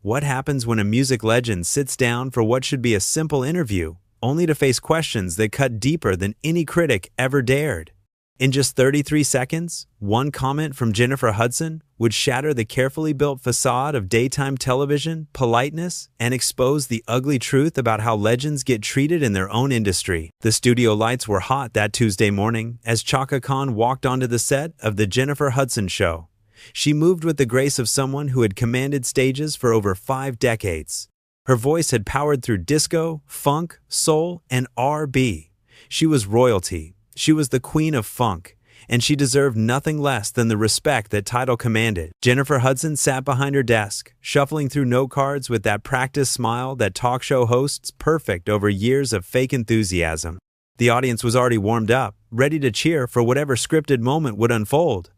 What happens when a music legend sits down for what should be a simple interview, only to face questions that cut deeper than any critic ever dared? In just 33 seconds, one comment from Jennifer Hudson would shatter the carefully built facade of daytime television, politeness, and expose the ugly truth about how legends get treated in their own industry. The studio lights were hot that Tuesday morning as Chaka Khan walked onto the set of The Jennifer Hudson Show. She moved with the grace of someone who had commanded stages for over 5 decades. Her voice had powered through disco, funk, soul, and R&B. She was royalty. She was the queen of funk, and she deserved nothing less than the respect that title commanded. Jennifer Hudson sat behind her desk, shuffling through note cards with that practiced smile that talk show hosts perfect over years of fake enthusiasm. The audience was already warmed up, ready to cheer for whatever scripted moment would unfold.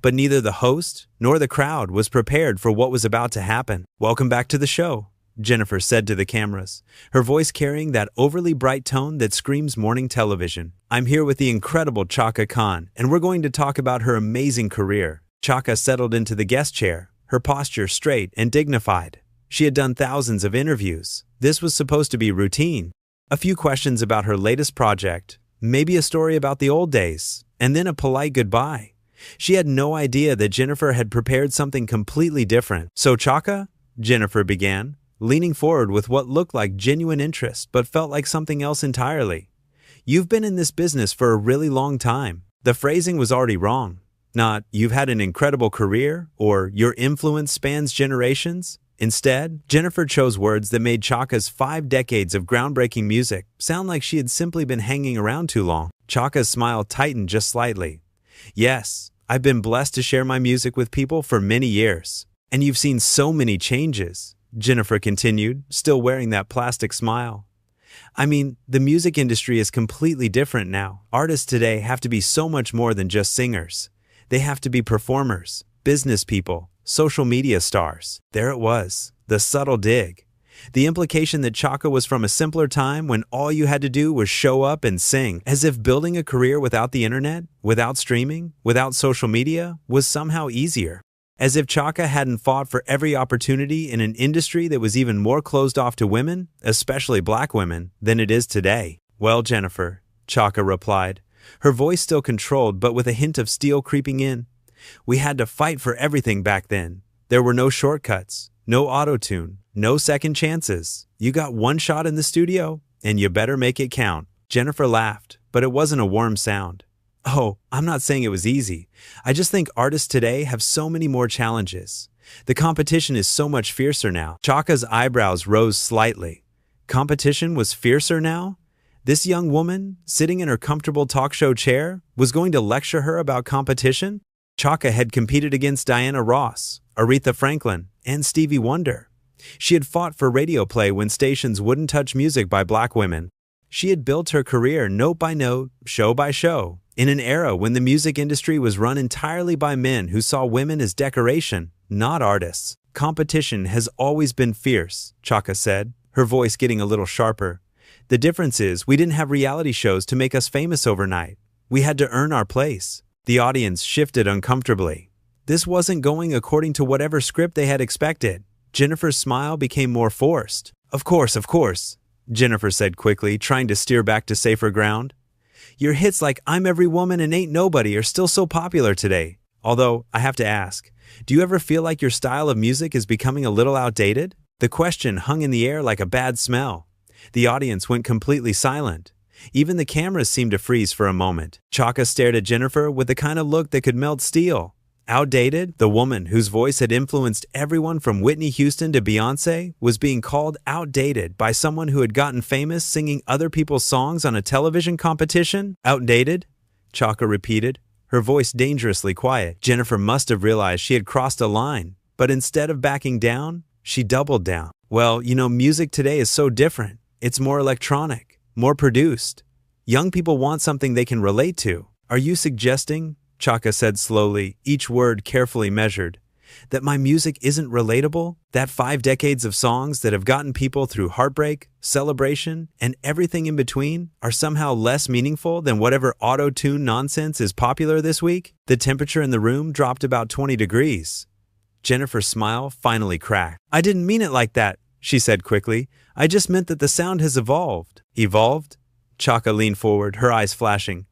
But neither the host nor the crowd was prepared for what was about to happen. "Welcome back to the show," Jennifer said to the cameras, her voice carrying that overly bright tone that screams morning television. "I'm here with the incredible Chaka Khan, and we're going to talk about her amazing career." Chaka settled into the guest chair, her posture straight and dignified. She had done thousands of interviews. This was supposed to be routine. A few questions about her latest project, maybe a story about the old days, and then a polite goodbye. She had no idea that Jennifer had prepared something completely different. "So Chaka," Jennifer began, leaning forward with what looked like genuine interest but felt like something else entirely. "You've been in this business for a really long time." The phrasing was already wrong. Not, "You've had an incredible career," or "Your influence spans generations." Instead, Jennifer chose words that made Chaka's 5 decades of groundbreaking music sound like she had simply been hanging around too long. Chaka's smile tightened just slightly. "Yes, I've been blessed to share my music with people for many years. And you've seen so many changes," Jennifer continued, still wearing that plastic smile. "I mean, the music industry is completely different now. Artists today have to be so much more than just singers. They have to be performers, business people, social media stars." There it was, the subtle dig. The implication that Chaka was from a simpler time when all you had to do was show up and sing, as if building a career without the internet, without streaming, without social media, was somehow easier. As if Chaka hadn't fought for every opportunity in an industry that was even more closed off to women, especially black women, than it is today. "Well, Jennifer," Chaka replied, her voice still controlled but with a hint of steel creeping in, "we had to fight for everything back then. There were no shortcuts, no auto-tune, no second chances. You got one shot in the studio, and you better make it count." Jennifer laughed, but it wasn't a warm sound. "Oh, I'm not saying it was easy. I just think artists today have so many more challenges. The competition is so much fiercer now." Chaka's eyebrows rose slightly. Competition was fiercer now? This young woman, sitting in her comfortable talk show chair, was going to lecture her about competition? Chaka had competed against Diana Ross, Aretha Franklin, and Stevie Wonder. She had fought for radio play when stations wouldn't touch music by black women. She had built her career note by note, show by show, in an era when the music industry was run entirely by men who saw women as decoration, not artists. "Competition has always been fierce," Chaka said, her voice getting a little sharper. "The difference is we didn't have reality shows to make us famous overnight. We had to earn our place." The audience shifted uncomfortably. This wasn't going according to whatever script they had expected. Jennifer's smile became more forced. Of course," Jennifer said quickly, trying to steer back to safer ground. "Your hits like 'I'm Every Woman' and 'Ain't Nobody' are still so popular today. Although, I have to ask, do you ever feel like your style of music is becoming a little outdated?" The question hung in the air like a bad smell. The audience went completely silent. Even the cameras seemed to freeze for a moment. Chaka stared at Jennifer with the kind of look that could melt steel. Outdated? The woman whose voice had influenced everyone from Whitney Houston to Beyoncé was being called outdated by someone who had gotten famous singing other people's songs on a television competition? "Outdated?" Chaka repeated, her voice dangerously quiet. Jennifer must have realized she had crossed a line, but instead of backing down, she doubled down. "Well, music today is so different. It's more electronic, more produced. Young people want something they can relate to." "Are you suggesting," Chaka said slowly, each word carefully measured, "that my music isn't relatable? That 5 decades of songs that have gotten people through heartbreak, celebration, and everything in between are somehow less meaningful than whatever auto-tune nonsense is popular this week?" The temperature in the room dropped about 20 degrees. Jennifer's smile finally cracked. "I didn't mean it like that," she said quickly. "I just meant that the sound has evolved." "Evolved?" Chaka leaned forward, her eyes flashing.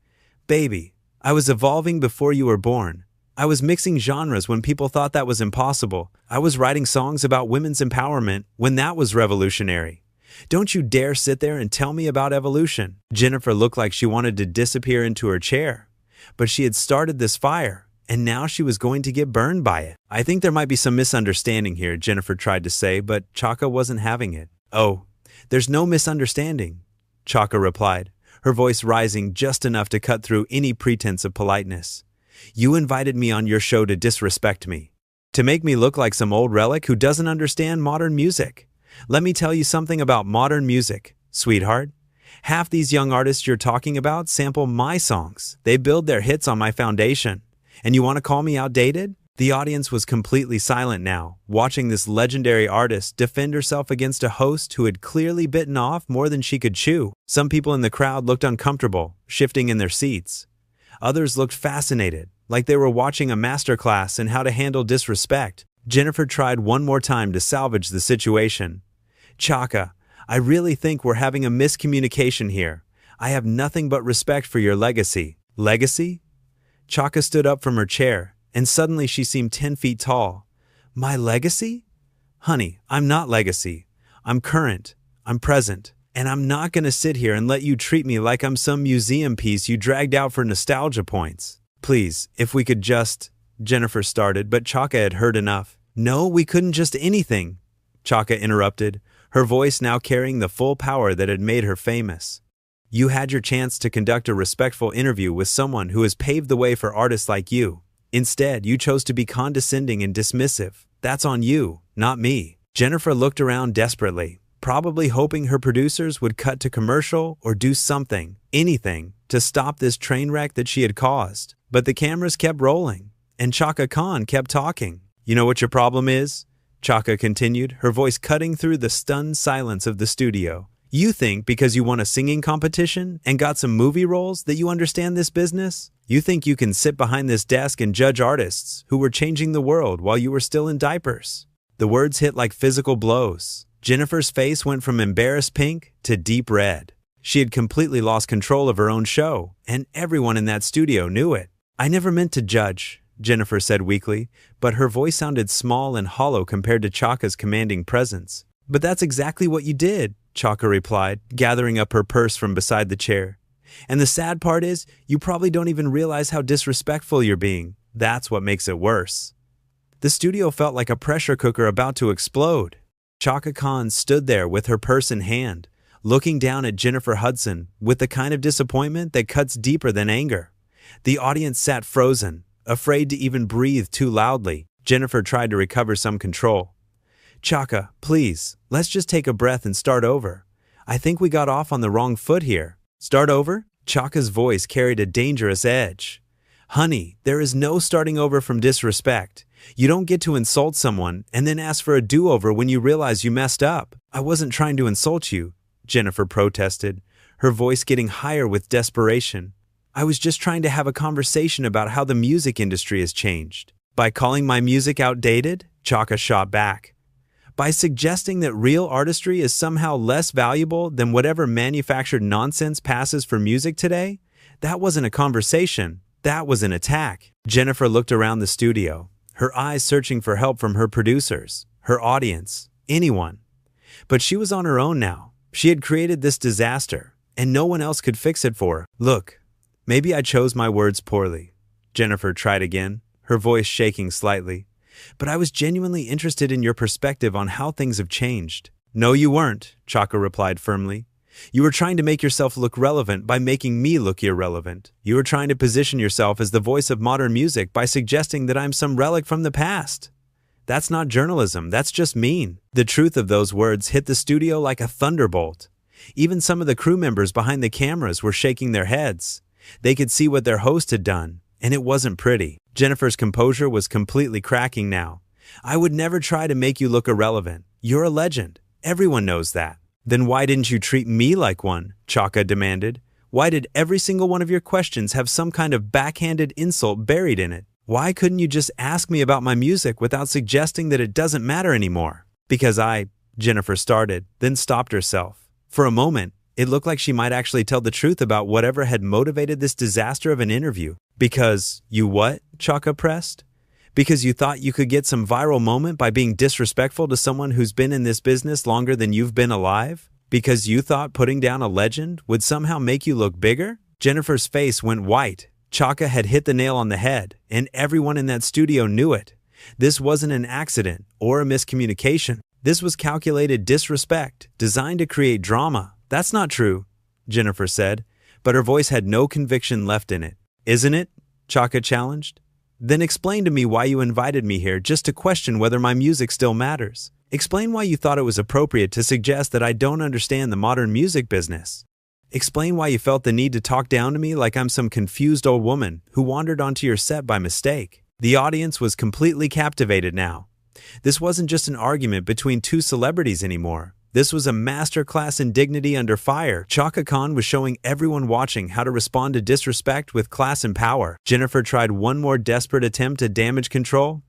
"Baby, I was evolving before you were born. I was mixing genres when people thought that was impossible. I was writing songs about women's empowerment when that was revolutionary. Don't you dare sit there and tell me about evolution." Jennifer looked like she wanted to disappear into her chair. But she had started this fire, and now she was going to get burned by it. "I think there might be some misunderstanding here," Jennifer tried to say, but Chaka wasn't having it. "Oh, there's no misunderstanding," Chaka replied, her voice rising just enough to cut through any pretense of politeness. "You invited me on your show to disrespect me, to make me look like some old relic who doesn't understand modern music. Let me tell you something about modern music, sweetheart. Half these young artists you're talking about sample my songs. They build their hits on my foundation. And you want to call me outdated?" The audience was completely silent now, watching this legendary artist defend herself against a host who had clearly bitten off more than she could chew. Some people in the crowd looked uncomfortable, shifting in their seats. Others looked fascinated, like they were watching a masterclass in how to handle disrespect. Jennifer tried one more time to salvage the situation. "Chaka, I really think we're having a miscommunication here. I have nothing but respect for your legacy." "Legacy?" Chaka stood up from her chair, and suddenly she seemed 10 feet tall. "My legacy? Honey, I'm not legacy. I'm current. I'm present. And I'm not going to sit here and let you treat me like I'm some museum piece you dragged out for nostalgia points. Please, if we could just..." Jennifer started, but Chaka had heard enough. "No, we couldn't just anything," Chaka interrupted, her voice now carrying the full power that had made her famous. "You had your chance to conduct a respectful interview with someone who has paved the way for artists like you. Instead, you chose to be condescending and dismissive. That's on you, not me." Jennifer looked around desperately, probably hoping her producers would cut to commercial or do something, anything, to stop this train wreck that she had caused. But the cameras kept rolling, and Chaka Khan kept talking. "You know what your problem is?" Chaka continued, her voice cutting through the stunned silence of the studio. "You think because you won a singing competition and got some movie roles that you understand this business? You think you can sit behind this desk and judge artists who were changing the world while you were still in diapers?" The words hit like physical blows. Jennifer's face went from embarrassed pink to deep red. She had completely lost control of her own show, and everyone in that studio knew it. "I never meant to judge," Jennifer said weakly, but her voice sounded small and hollow compared to Chaka's commanding presence. "But that's exactly what you did," Chaka replied, gathering up her purse from beside the chair. "And the sad part is, you probably don't even realize how disrespectful you're being. That's what makes it worse." The studio felt like a pressure cooker about to explode. Chaka Khan stood there with her purse in hand, looking down at Jennifer Hudson with the kind of disappointment that cuts deeper than anger. The audience sat frozen, afraid to even breathe too loudly. Jennifer tried to recover some control. "Chaka, please, let's just take a breath and start over. I think we got off on the wrong foot here." "Start over?" Chaka's voice carried a dangerous edge. "Honey, there is no starting over from disrespect. You don't get to insult someone and then ask for a do-over when you realize you messed up." "I wasn't trying to insult you," Jennifer protested, her voice getting higher with desperation. "I was just trying to have a conversation about how the music industry has changed." "By calling my music outdated?" Chaka shot back. "By suggesting that real artistry is somehow less valuable than whatever manufactured nonsense passes for music today? That wasn't a conversation. That was an attack." Jennifer looked around the studio, her eyes searching for help from her producers, her audience, anyone. But she was on her own now. She had created this disaster, and no one else could fix it for her. "Look, maybe I chose my words poorly," Jennifer tried again, her voice shaking slightly. "But I was genuinely interested in your perspective on how things have changed." "No, you weren't," Chaka replied firmly. "You were trying to make yourself look relevant by making me look irrelevant. You were trying to position yourself as the voice of modern music by suggesting that I'm some relic from the past. That's not journalism, that's just mean." The truth of those words hit the studio like a thunderbolt. Even some of the crew members behind the cameras were shaking their heads. They could see what their host had done, and it wasn't pretty. Jennifer's composure was completely cracking now. "I would never try to make you look irrelevant. You're a legend. Everyone knows that." "Then why didn't you treat me like one?" Chaka demanded. "Why did every single one of your questions have some kind of backhanded insult buried in it? Why couldn't you just ask me about my music without suggesting that it doesn't matter anymore? Because Jennifer started, then stopped herself. For a moment, it looked like she might actually tell the truth about whatever had motivated this disaster of an interview. Because you what? Chaka pressed. Because you thought you could get some viral moment by being disrespectful to someone who's been in this business longer than you've been alive? Because you thought putting down a legend would somehow make you look bigger? Jennifer's face went white. Chaka had hit the nail on the head, and everyone in that studio knew it. This wasn't an accident or a miscommunication. This was calculated disrespect, designed to create drama. That's not true, Jennifer said, but her voice had no conviction left in it. Isn't it? Chaka challenged. Then explain to me why you invited me here just to question whether my music still matters. Explain why you thought it was appropriate to suggest that I don't understand the modern music business. Explain why you felt the need to talk down to me like I'm some confused old woman who wandered onto your set by mistake. The audience was completely captivated now. This wasn't just an argument between two celebrities anymore. This was a masterclass in dignity under fire. Chaka Khan was showing everyone watching how to respond to disrespect with class and power. Jennifer tried one more desperate attempt at damage control.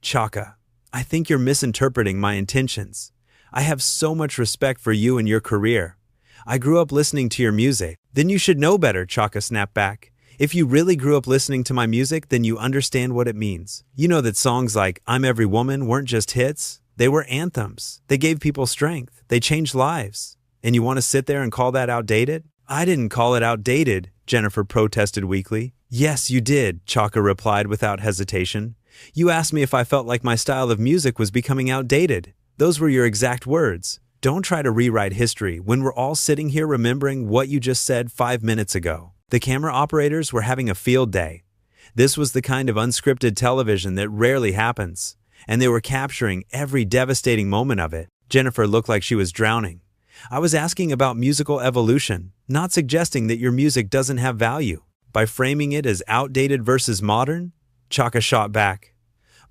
Chaka, I think you're misinterpreting my intentions. I have so much respect for you and your career. I grew up listening to your music. Then you should know better, Chaka snapped back. If you really grew up listening to my music, then you understand what it means. You know that songs like I'm Every Woman weren't just hits. They were anthems. They gave people strength. They changed lives. And you want to sit there and call that outdated? I didn't call it outdated, Jennifer protested weakly. Yes, you did, Chaka replied without hesitation. You asked me if I felt like my style of music was becoming outdated. Those were your exact words. Don't try to rewrite history when we're all sitting here remembering what you just said 5 minutes ago. The camera operators were having a field day. This was the kind of unscripted television that rarely happens, and they were capturing every devastating moment of it. Jennifer looked like she was drowning. I was asking about musical evolution, not suggesting that your music doesn't have value. By framing it as outdated versus modern, Chaka shot back.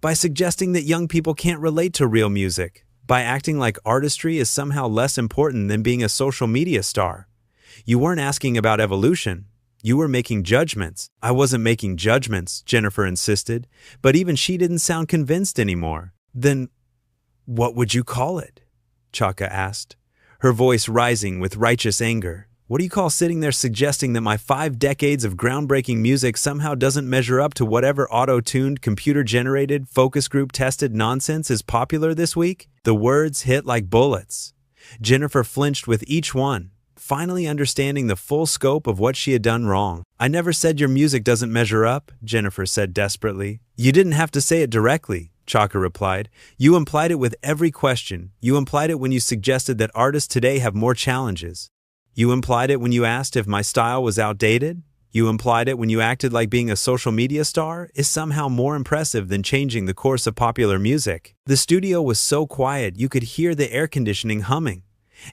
By suggesting that young people can't relate to real music. By acting like artistry is somehow less important than being a social media star. You weren't asking about evolution. You were making judgments. I wasn't making judgments, Jennifer insisted, but even she didn't sound convinced anymore. Then, what would you call it? Chaka asked, her voice rising with righteous anger. What do you call sitting there suggesting that my 5 decades of groundbreaking music somehow doesn't measure up to whatever auto-tuned, computer-generated, focus group-tested nonsense is popular this week? The words hit like bullets. Jennifer flinched with each one, finally understanding the full scope of what she had done wrong. I never said your music doesn't measure up, Jennifer said desperately. You didn't have to say it directly, Chaka replied. You implied it with every question. You implied it when you suggested that artists today have more challenges. You implied it when you asked if my style was outdated. You implied it when you acted like being a social media star is somehow more impressive than changing the course of popular music. The studio was so quiet you could hear the air conditioning humming.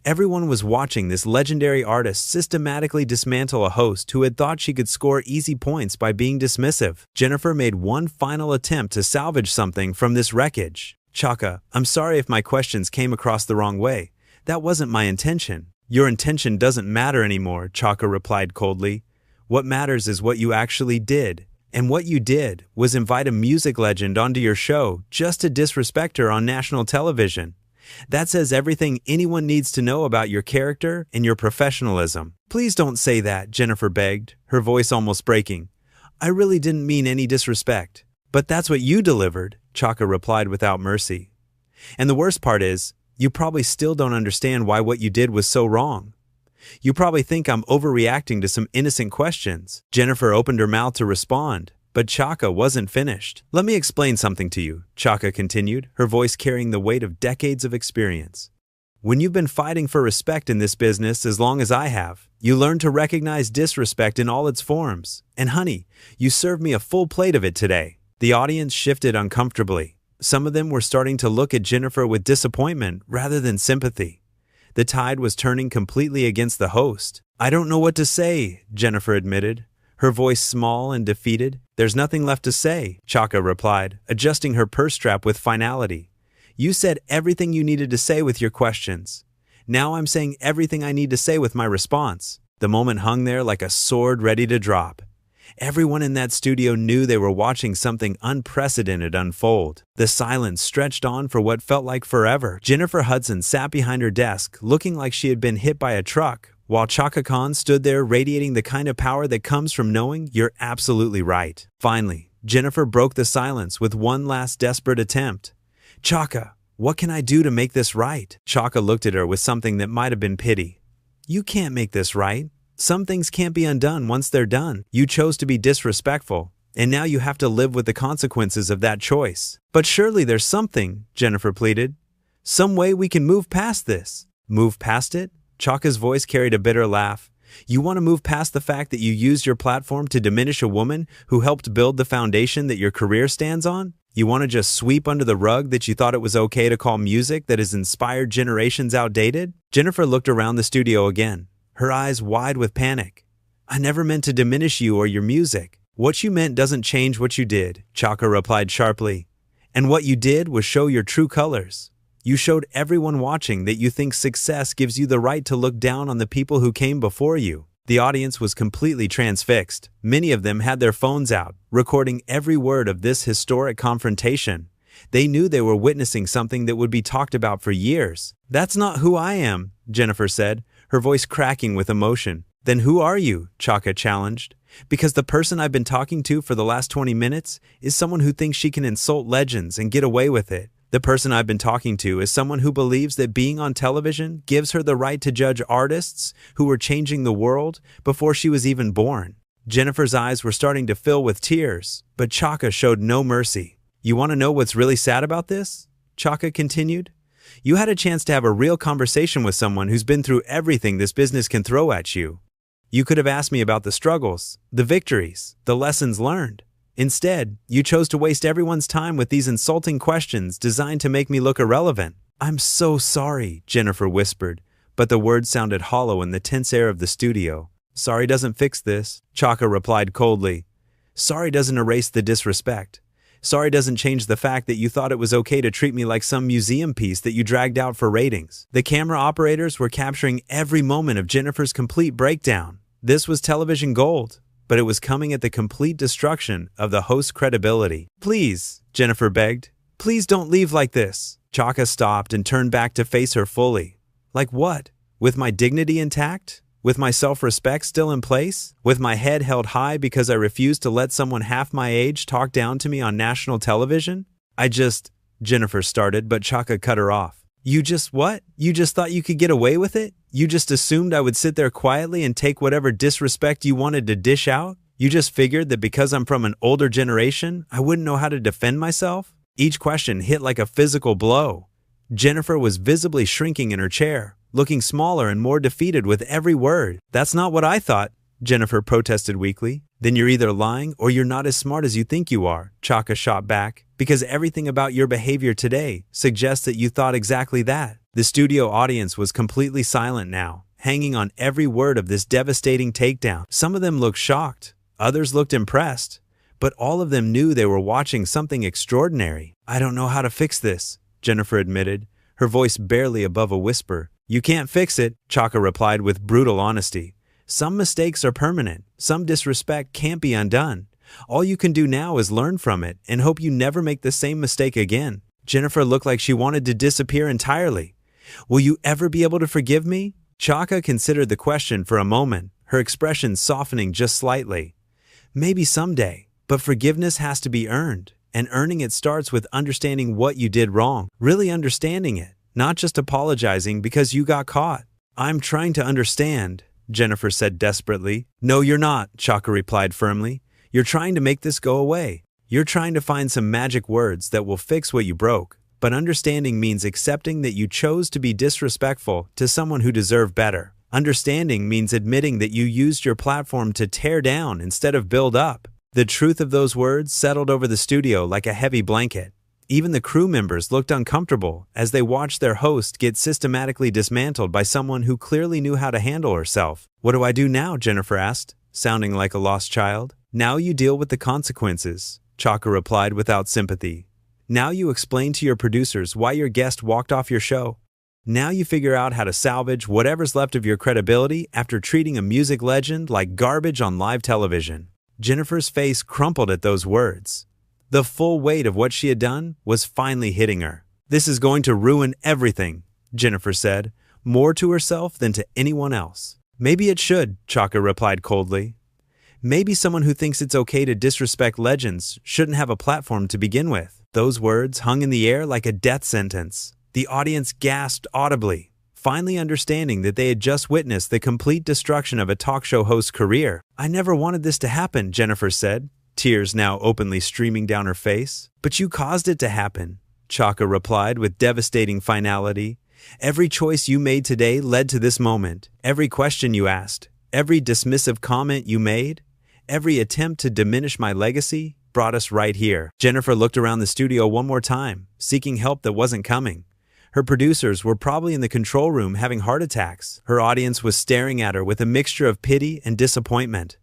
Everyone was watching this legendary artist systematically dismantle a host who had thought she could score easy points by being dismissive. Jennifer made one final attempt to salvage something from this wreckage. Chaka, I'm sorry if my questions came across the wrong way. That wasn't my intention. Your intention doesn't matter anymore, Chaka replied coldly. What matters is what you actually did. And what you did was invite a music legend onto your show just to disrespect her on national television. That says everything anyone needs to know about your character and your professionalism. Please don't say that, Jennifer begged, her voice almost breaking. I really didn't mean any disrespect. But that's what you delivered, Chaka replied without mercy. And the worst part is, you probably still don't understand why what you did was so wrong. You probably think I'm overreacting to some innocent questions. Jennifer opened her mouth to respond, but Chaka wasn't finished. Let me explain something to you, Chaka continued, her voice carrying the weight of decades of experience. When you've been fighting for respect in this business as long as I have, you learn to recognize disrespect in all its forms. And honey, you served me a full plate of it today. The audience shifted uncomfortably. Some of them were starting to look at Jennifer with disappointment rather than sympathy. The tide was turning completely against the host. I don't know what to say, Jennifer admitted, her voice small and defeated. There's nothing left to say, Chaka replied, adjusting her purse strap with finality. You said everything you needed to say with your questions. Now I'm saying everything I need to say with my response. The moment hung there like a sword ready to drop. Everyone in that studio knew they were watching something unprecedented unfold. The silence stretched on for what felt like forever. Jennifer Hudson sat behind her desk, looking like she had been hit by a truck, while Chaka stood there radiating the kind of power that comes from knowing you're absolutely right. Finally, Jennifer broke the silence with one last desperate attempt. "Chaka, what can I do to make this right?" Chaka looked at her with something that might have been pity. "You can't make this right. Some things can't be undone once they're done. You chose to be disrespectful, and now you have to live with the consequences of that choice." "But surely there's something," Jennifer pleaded. "Some way we can move past this." "Move past it?" Chaka's voice carried a bitter laugh. "You want to move past the fact that you used your platform to diminish a woman who helped build the foundation that your career stands on? You want to just sweep under the rug that you thought it was okay to call music that has inspired generations outdated?" Jennifer looked around the studio again, her eyes wide with panic. "I never meant to diminish you or your music." "What you meant doesn't change what you did," Chaka replied sharply. "And what you did was show your true colors. You showed everyone watching that you think success gives you the right to look down on the people who came before you." The audience was completely transfixed. Many of them had their phones out, recording every word of this historic confrontation. They knew they were witnessing something that would be talked about for years. "That's not who I am," Jennifer said, her voice cracking with emotion. "Then who are you?" Chaka challenged. "Because the person I've been talking to for the last 20 minutes is someone who thinks she can insult legends and get away with it. The person I've been talking to is someone who believes that being on television gives her the right to judge artists who were changing the world before she was even born." Jennifer's eyes were starting to fill with tears, but Chaka showed no mercy. "You want to know what's really sad about this?" Chaka continued. "You had a chance to have a real conversation with someone who's been through everything this business can throw at you. You could have asked me about the struggles, the victories, the lessons learned. Instead, you chose to waste everyone's time with these insulting questions designed to make me look irrelevant." "I'm so sorry," Jennifer whispered, but the words sounded hollow in the tense air of the studio. "Sorry doesn't fix this," Chaka replied coldly. "Sorry doesn't erase the disrespect. Sorry doesn't change the fact that you thought it was okay to treat me like some museum piece that you dragged out for ratings." The camera operators were capturing every moment of Jennifer's complete breakdown. This was television gold, but it was coming at the complete destruction of the host's credibility. "Please," Jennifer begged, "please don't leave like this." Chaka stopped and turned back to face her fully. "Like what? With my dignity intact? With my self-respect still in place? With my head held high because I refused to let someone half my age talk down to me on national television? Jennifer started, but Chaka cut her off. "You just what? You just thought you could get away with it? You just assumed I would sit there quietly and take whatever disrespect you wanted to dish out? You just figured that because I'm from an older generation, I wouldn't know how to defend myself?" Each question hit like a physical blow. Jennifer was visibly shrinking in her chair, looking smaller and more defeated with every word. "That's not what I thought," Jennifer protested weakly. "Then you're either lying or you're not as smart as you think you are," Chaka shot back, "because everything about your behavior today suggests that you thought exactly that." The studio audience was completely silent now, hanging on every word of this devastating takedown. Some of them looked shocked, others looked impressed, but all of them knew they were watching something extraordinary. "I don't know how to fix this," Jennifer admitted, her voice barely above a whisper. "You can't fix it," Chaka replied with brutal honesty. "Some mistakes are permanent. Some disrespect can't be undone. All you can do now is learn from it and hope you never make the same mistake again." Jennifer looked like she wanted to disappear entirely. "Will you ever be able to forgive me?" Chaka considered the question for a moment, her expression softening just slightly. "Maybe someday, but forgiveness has to be earned, and earning it starts with understanding what you did wrong, really understanding it, not just apologizing because you got caught." "I'm trying to understand," Jennifer said desperately. "No, you're not," Chaka replied firmly. "You're trying to make this go away. You're trying to find some magic words that will fix what you broke. But understanding means accepting that you chose to be disrespectful to someone who deserved better. Understanding means admitting that you used your platform to tear down instead of build up." The truth of those words settled over the studio like a heavy blanket. Even the crew members looked uncomfortable as they watched their host get systematically dismantled by someone who clearly knew how to handle herself. "What do I do now?" Jennifer asked, sounding like a lost child. "Now you deal with the consequences," Chaka replied without sympathy. "Now you explain to your producers why your guest walked off your show. Now you figure out how to salvage whatever's left of your credibility after treating a music legend like garbage on live television." Jennifer's face crumpled at those words. The full weight of what she had done was finally hitting her. "This is going to ruin everything," Jennifer said, more to herself than to anyone else. "Maybe it should," Chaka replied coldly. "Maybe someone who thinks it's okay to disrespect legends shouldn't have a platform to begin with." Those words hung in the air like a death sentence. The audience gasped audibly, finally understanding that they had just witnessed the complete destruction of a talk show host's career. "I never wanted this to happen," Jennifer said, tears now openly streaming down her face. "But you caused it to happen," Chaka replied with devastating finality. "Every choice you made today led to this moment. Every question you asked, every dismissive comment you made, every attempt to diminish my legacy brought us right here." Jennifer looked around the studio one more time, seeking help that wasn't coming. Her producers were probably in the control room having heart attacks. Her audience was staring at her with a mixture of pity and disappointment.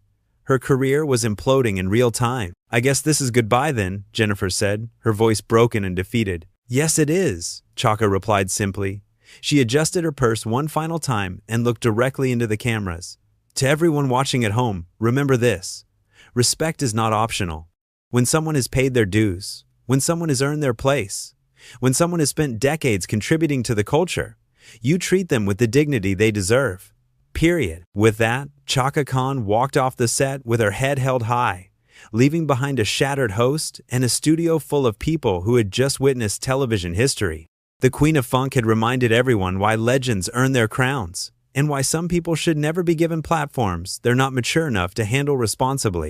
Her career was imploding in real time. "I guess this is goodbye then," Jennifer said, her voice broken and defeated. "Yes, it is," Chaka replied simply. She adjusted her purse one final time and looked directly into the cameras. "To everyone watching at home, remember this. Respect is not optional. When someone has paid their dues, when someone has earned their place, when someone has spent decades contributing to the culture, you treat them with the dignity they deserve. Period." With that, Chaka Khan walked off the set with her head held high, leaving behind a shattered host and a studio full of people who had just witnessed television history. The Queen of Funk had reminded everyone why legends earn their crowns, and why some people should never be given platforms they're not mature enough to handle responsibly.